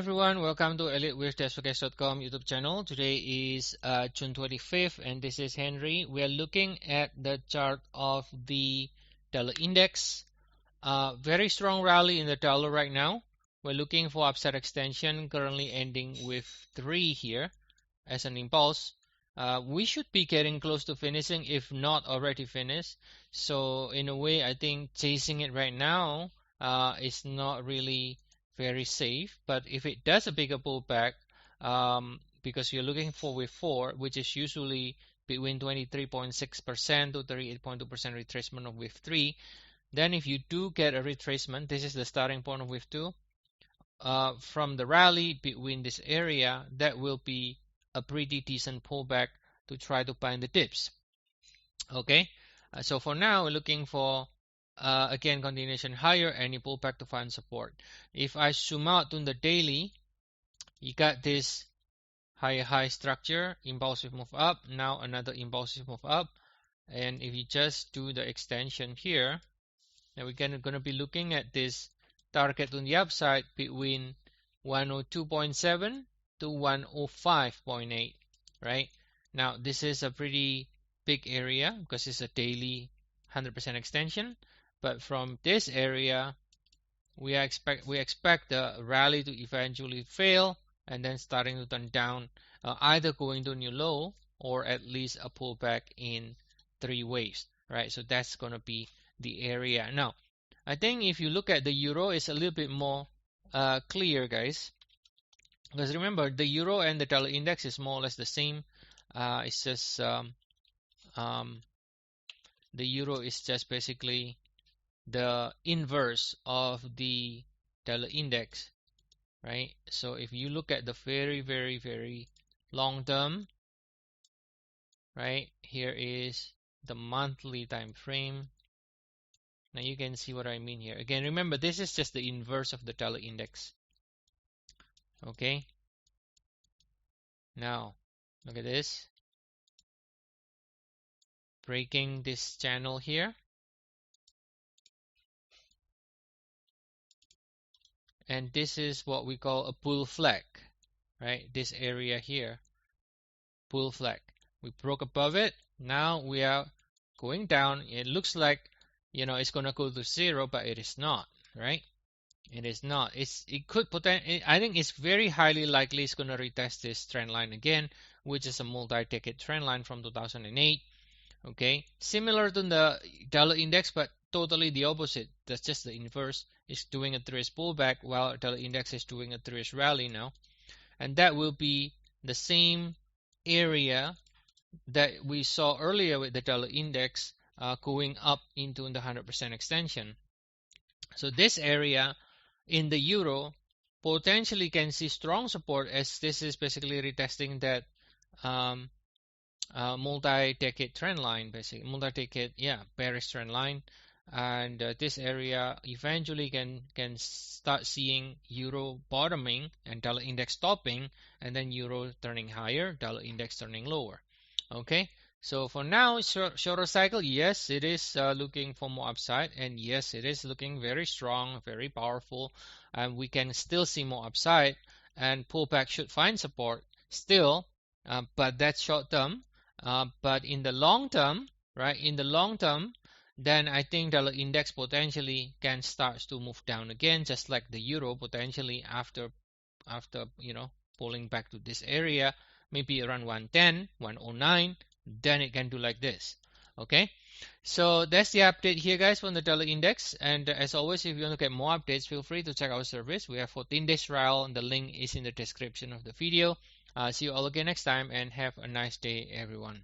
everyone, welcome to Elliottwave.com YouTube channel. Today is June 25th and this is Henry. We are looking at the chart of the dollar index. Very strong rally in the dollar right now. We're looking for upside extension, currently ending with 3 here as an impulse. We should be getting close to finishing, if not already finished. So in a way, I think chasing it right now is not really very safe. But if it does a bigger pullback, because you're looking for with 4, which is usually between 23.6% to 38.2% retracement of wave 3, then if you do get a retracement, this is the starting point of wave 2, from the rally between this area, that will be a pretty decent pullback to try to find the dips. Okay, so for now we're looking for again continuation higher, any pullback to find support. If I zoom out on the daily, you got this higher high structure, impulsive move up, now another impulsive move up, and if you just do the extension here, then we're going to be looking at this target on the upside between 102.7 to 105.8, right? Now this is a pretty big area because it's a daily 100% extension, but from this area we expect the rally to eventually fail and then starting to turn down, either going to new low or at least a pullback in 3 waves, right? So that's going to be the area. Now I think if you look at the euro, it's a little bit more clear, guys, because remember the euro and the dollar index is more or less the same. It's just the euro is just basically the inverse of the dollar index, right? So if you look at the very long term, right, here is the monthly time frame. Now you can see what I mean here. Again, remember this is just the inverse of the dollar index. Okay, now look at this, breaking this channel here, and this is what we call a bull flag, right? This area here, bull flag. We broke above it, now we are going down. It looks like, you know, it's gonna go to 0, but it is not, right? It is not. It could potentially, I think it's very highly likely it's going to retest this trend line again, which is a multi-decade trend line from 2008. Okay, similar to the dollar index, but totally the opposite. That's just the inverse. It's doing a 3S pullback while dollar index is doing a 3S rally now, and that will be the same area that we saw earlier with the dollar index going up into the 100% extension. So this area in the euro potentially can see strong support, as this is basically retesting that multi-decade trend line, basically multi-decade, bearish trend line, and this area eventually can start seeing euro bottoming and dollar index topping, and then euro turning higher, dollar index turning lower. Okay, so for now, shorter cycle, yes, it is looking for more upside, and yes, it is looking very strong, very powerful, and we can still see more upside, and pullback should find support still, but that's short term. But in the long term, right, in the long term, then I think dollar index potentially can start to move down again, just like the euro potentially after you know, pulling back to this area, maybe around 110, 109. Then it can do like this. Okay, so that's the update here, guys, from the dollar index. And as always, if you want to get more updates, feel free to check our service. We have 14 days trial, and the link is in the description of the video. See you all again next time, and have a nice day, everyone.